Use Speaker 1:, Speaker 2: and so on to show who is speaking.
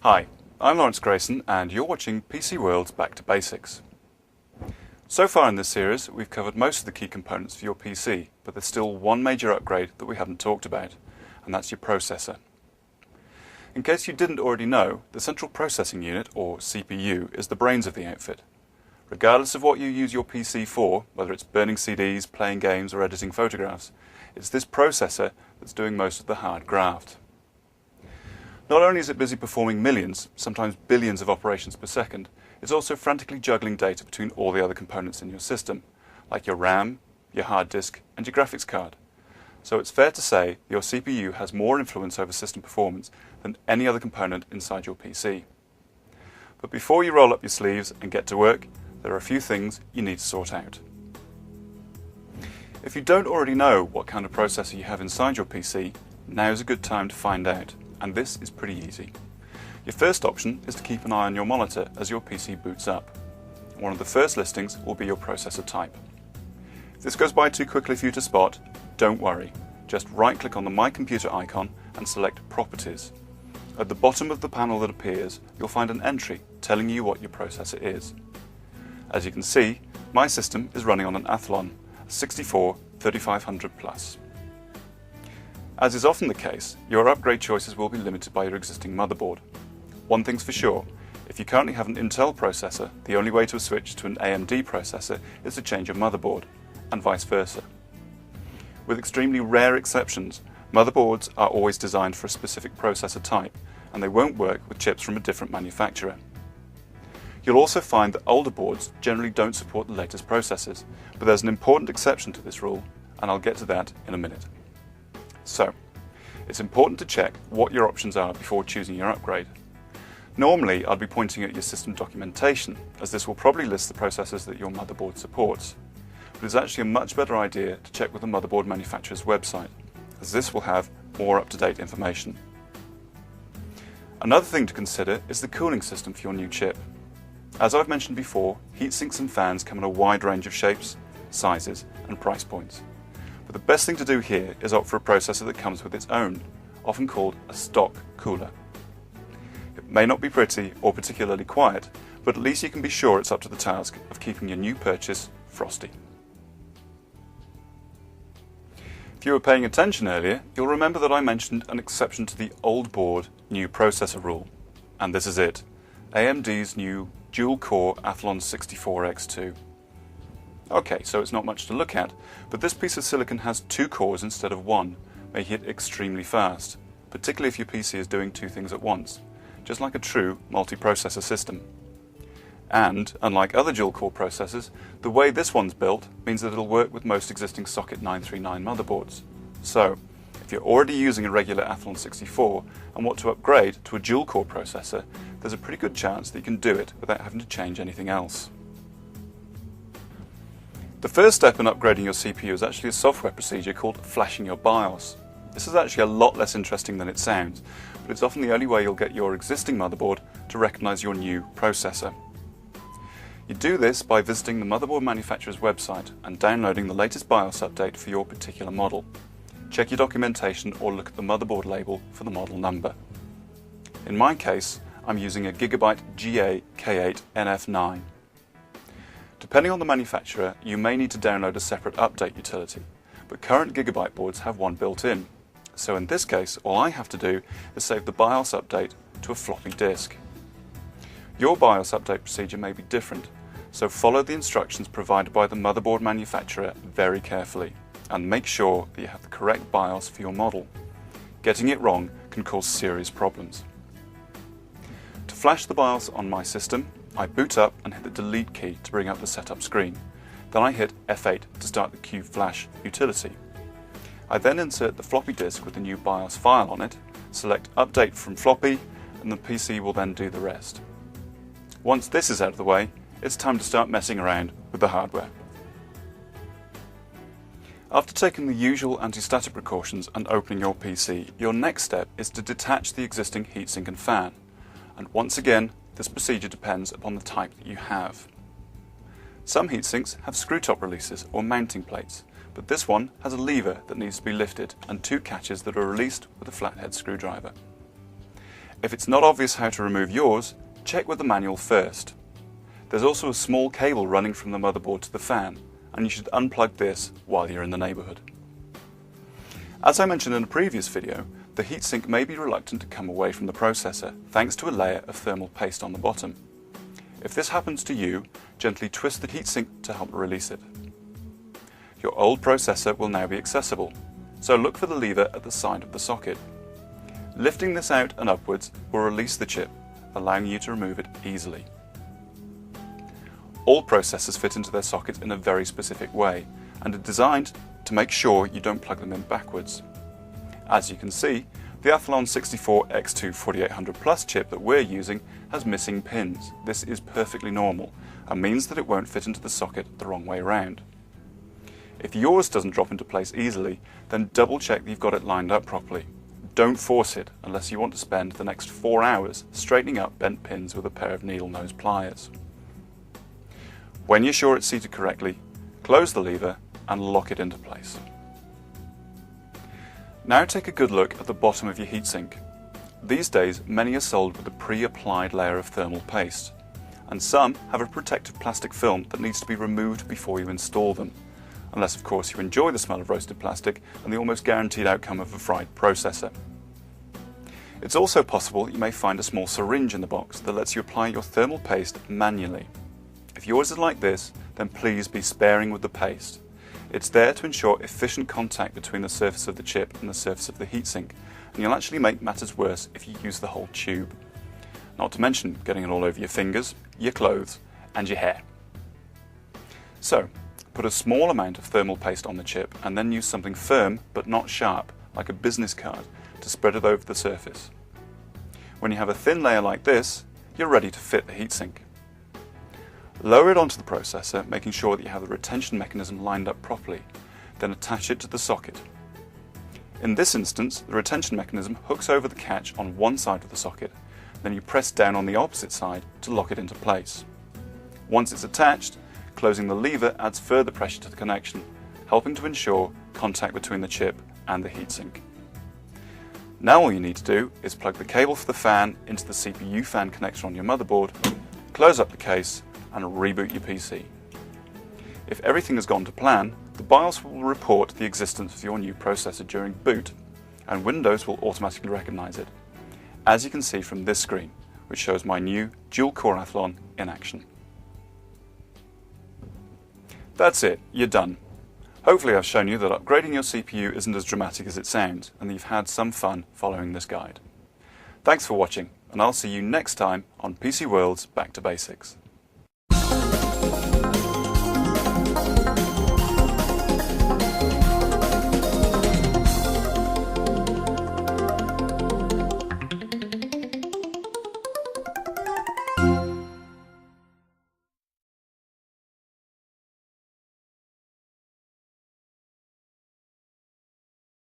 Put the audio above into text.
Speaker 1: Hi, I'm Lawrence Grayson and you're watching PC World's Back to Basics. So far in this series we've covered most of the key components for your PC, but there's still one major upgrade that we haven't talked about, and that's your processor. In case you didn't already know, the Central Processing Unit, or CPU, is the brains of the outfit. Regardless of what you use your PC for, whether it's burning CDs, playing games or editing photographs, it's this processor that's doing most of the hard graft. Not only is it busy performing millions, sometimes billions of operations per second, it's also frantically juggling data between all the other components in your system, like your RAM, your hard disk and your graphics card. So it's fair to say your CPU has more influence over system performance than any other component inside your PC. But before you roll up your sleeves and get to work, there are a few things you need to sort out. If you don't already know what kind of processor you have inside your PC, now's a good time to find out, and this is pretty easy. Your first option is to keep an eye on your monitor as your PC boots up. One of the first listings will be your processor type. If this goes by too quickly for you to spot, don't worry. Just right-click on the My Computer icon and select Properties. At the bottom of the panel that appears, you'll find an entry telling you what your processor is. As you can see, my system is running on an Athlon 64-3500 Plus. As is often the case, your upgrade choices will be limited by your existing motherboard. One thing's for sure, if you currently have an Intel processor, the only way to switch to an AMD processor is to change your motherboard, and vice versa. With extremely rare exceptions, motherboards are always designed for a specific processor type, and they won't work with chips from a different manufacturer. You'll also find that older boards generally don't support the latest processors, but there's an important exception to this rule, and I'll get to that in a minute. So, it's important to check what your options are before choosing your upgrade. Normally, I'd be pointing at your system documentation, as this will probably list the processors that your motherboard supports. But it's actually a much better idea to check with the motherboard manufacturer's website, as this will have more up-to-date information. Another thing to consider is the cooling system for your new chip. As I've mentioned before, heatsinks and fans come in a wide range of shapes, sizes and price points. But the best thing to do here is opt for a processor that comes with its own, often called a stock cooler. It may not be pretty or particularly quiet, but at least you can be sure it's up to the task of keeping your new purchase frosty. If you were paying attention earlier, you'll remember that I mentioned an exception to the old board new processor rule. And this is it, AMD's new dual-core Athlon 64X2. Okay, so it's not much to look at, but this piece of silicon has 2 cores instead of 1, making it extremely fast, particularly if your PC is doing 2 things at once, just like a true multi-processor system. And, unlike other dual-core processors, the way this one's built means that it'll work with most existing Socket 939 motherboards. So, if you're already using a regular Athlon 64 and want to upgrade to a dual-core processor, there's a pretty good chance that you can do it without having to change anything else. The first step in upgrading your CPU is actually a software procedure called flashing your BIOS. This is actually a lot less interesting than it sounds, but it's often the only way you'll get your existing motherboard to recognize your new processor. You do this by visiting the motherboard manufacturer's website and downloading the latest BIOS update for your particular model. Check your documentation or look at the motherboard label for the model number. In my case, I'm using a Gigabyte GA-K8 NF9. Depending on the manufacturer, you may need to download a separate update utility, but current Gigabyte boards have one built in. So in this case, all I have to do is save the BIOS update to a floppy disk. Your BIOS update procedure may be different, so follow the instructions provided by the motherboard manufacturer very carefully and make sure that you have the correct BIOS for your model. Getting it wrong can cause serious problems. To flash the BIOS on my system, I boot up and hit the delete key to bring up the setup screen. Then I hit F8 to start the QFlash utility. I then insert the floppy disk with the new BIOS file on it, select Update from floppy, and the PC will then do the rest. Once this is out of the way, it's time to start messing around with the hardware. After taking the usual anti-static precautions and opening your PC, your next step is to detach the existing heatsink and fan. And once again, this procedure depends upon the type that you have. Some heatsinks have screw-top releases or mounting plates, but this one has a lever that needs to be lifted and 2 catches that are released with a flathead screwdriver. If it's not obvious how to remove yours, check with the manual first. There's also a small cable running from the motherboard to the fan, and you should unplug this while you're in the neighbourhood. As I mentioned in a previous video, the heatsink may be reluctant to come away from the processor thanks to a layer of thermal paste on the bottom. If this happens to you, gently twist the heatsink to help release it. Your old processor will now be accessible, so look for the lever at the side of the socket. Lifting this out and upwards will release the chip, allowing you to remove it easily. All processors fit into their sockets in a very specific way and are designed to make sure you don't plug them in backwards. As you can see, the Athlon 64X2 4800 Plus chip that we're using has missing pins. This is perfectly normal and means that it won't fit into the socket the wrong way around. If yours doesn't drop into place easily, then double check that you've got it lined up properly. Don't force it unless you want to spend the next 4 hours straightening up bent pins with a pair of needle nose pliers. When you're sure it's seated correctly, close the lever and lock it into place. Now take a good look at the bottom of your heatsink. These days, many are sold with a pre-applied layer of thermal paste, and some have a protective plastic film that needs to be removed before you install them, unless of course you enjoy the smell of roasted plastic and the almost guaranteed outcome of a fried processor. It's also possible you may find a small syringe in the box that lets you apply your thermal paste manually. If yours is like this, then please be sparing with the paste. It's there to ensure efficient contact between the surface of the chip and the surface of the heatsink, and you'll actually make matters worse if you use the whole tube. Not to mention getting it all over your fingers, your clothes, and your hair. So, put a small amount of thermal paste on the chip and then use something firm but not sharp, like a business card, to spread it over the surface. When you have a thin layer like this, you're ready to fit the heatsink. Lower it onto the processor, making sure that you have the retention mechanism lined up properly, then attach it to the socket. In this instance, the retention mechanism hooks over the catch on one side of the socket, then you press down on the opposite side to lock it into place. Once it's attached, closing the lever adds further pressure to the connection, helping to ensure contact between the chip and the heatsink. Now all you need to do is plug the cable for the fan into the CPU fan connector on your motherboard, close up the case, and reboot your PC. If everything has gone to plan, the BIOS will report the existence of your new processor during boot, and Windows will automatically recognize it, as you can see from this screen, which shows my new dual-core Athlon in action. That's it, you're done. Hopefully I've shown you that upgrading your CPU isn't as dramatic as it sounds, and that you've had some fun following this guide. Thanks for watching, and I'll see you next time on PC World's Back to Basics.